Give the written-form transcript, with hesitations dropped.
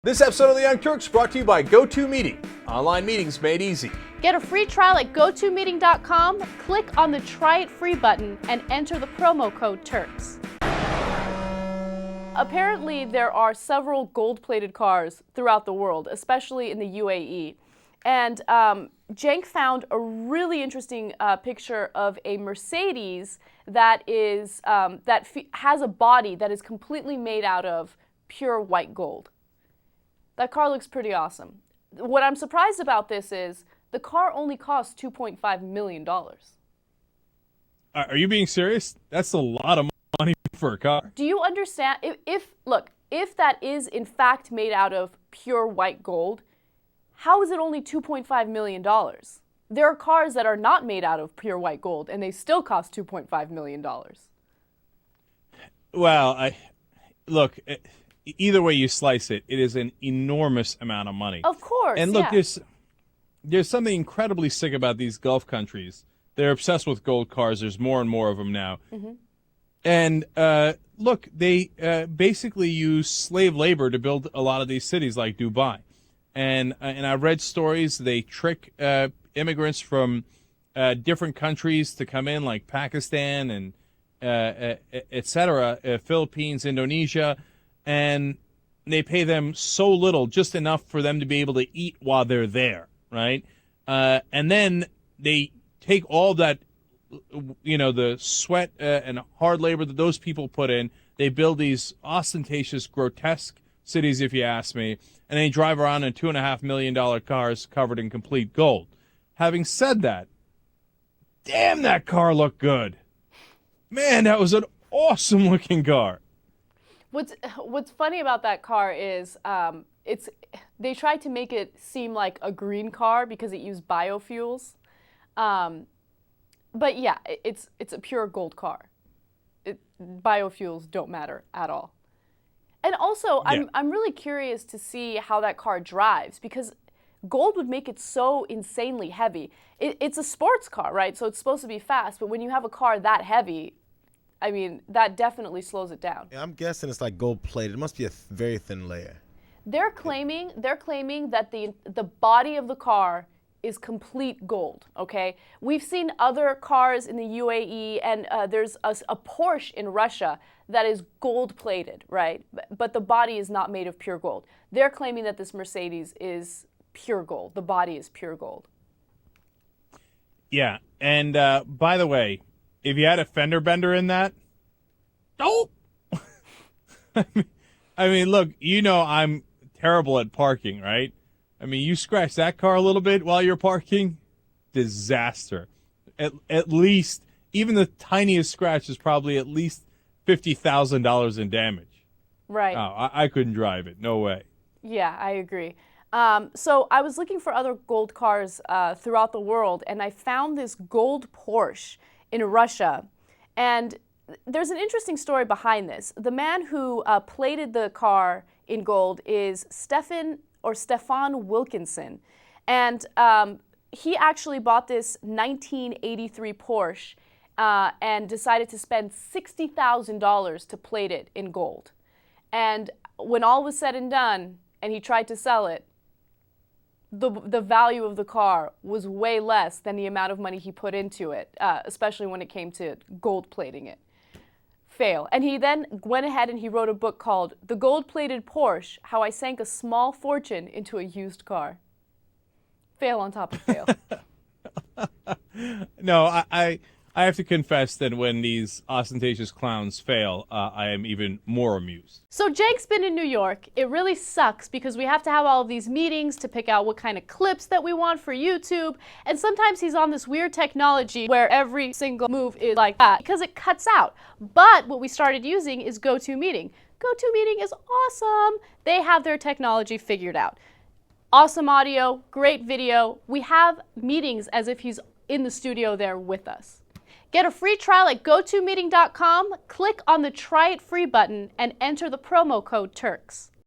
This episode of the Young Turks brought to you by GoToMeeting. Online meetings made easy. Get a free trial at GoToMeeting.com, click on the Try It Free button, and enter the promo code TURKS. Apparently, there are several gold-plated cars throughout the world, especially in the UAE. And Cenk found a really interesting picture of a Mercedes that is has a body that is completely made out of pure white gold. That car looks pretty awesome. What I'm surprised about this is the car only costs $2.5 million. Are you being serious? That's a lot of money for a car. Do you understand? If that is in fact made out of pure white gold, how is it only $2.5 million? There are cars that are not made out of pure white gold, and they still cost $2.5 million. Well, either way you slice it, it is an enormous amount of money. Of course, and look, yeah. there's something incredibly sick about these Gulf countries. They're obsessed with gold cars. There's more and more of them now. Mm-hmm. And look, they basically use slave labor to build a lot of these cities like Dubai. And I've read stories, they trick immigrants from different countries to come in, like Pakistan and et cetera, Philippines, Indonesia, and they pay them so little, just enough for them to be able to eat while they're there, right? And then they take all that, the sweat and hard labor that those people put in. They build these ostentatious, grotesque cities, if you ask me, and they drive around in $2.5 million cars covered in complete gold. Having said that, damn, that car looked good. Man, that was an awesome-looking car. What's funny about that car is they tried to make it seem like a green car because it used biofuels, but yeah, it's a pure gold car. Biofuels don't matter at all. And also, yeah. I'm really curious to see how that car drives, because gold would make it so insanely heavy. It's a sports car, right? So it's supposed to be fast, but when you have a car that heavy, I mean, that definitely slows it down. Yeah, I'm guessing it's like gold plated. It must be a very thin layer. They're claiming that the body of the car is complete gold, okay? We've seen other cars in the UAE, and there's a Porsche in Russia that is gold plated, right? But the body is not made of pure gold. They're claiming that this Mercedes is pure gold. The body is pure gold. Yeah, and by the way, if you had a fender bender in that, nope. I mean, look, I'm terrible at parking, right? I mean, you scratch that car a little bit while you're parking, disaster. At least, even the tiniest scratch is probably at least $50,000 in damage. Right. Oh, I couldn't drive it. No way. Yeah, I agree. So I was looking for other gold cars throughout the world, and I found this gold Porsche in Russia. And there's an interesting story behind this. The man who plated the car in gold is Stefan Wilkinson. And he actually bought this 1983 Porsche and decided to spend $60,000 to plate it in gold. And when all was said and done, and he tried to sell it, the value of the car was way less than the amount of money he put into it, especially when it came to gold plating it. Fail. And he then went ahead and he wrote a book called The Gold-Plated Porsche, How I Sank a Small Fortune into a Used Car. Fail on top of fail. No, I have to confess that when these ostentatious clowns fail, I am even more amused. So Cenk's been in New York. It really sucks because we have to have all of these meetings to pick out what kind of clips that we want for YouTube. And sometimes he's on this weird technology where every single move is like that because it cuts out. But what we started using is GoToMeeting. GoToMeeting is awesome. They have their technology figured out. Awesome audio, great video. We have meetings as if he's in the studio there with us. Get a free trial at GoToMeeting.com, click on the Try It Free button, and enter the promo code TURKS.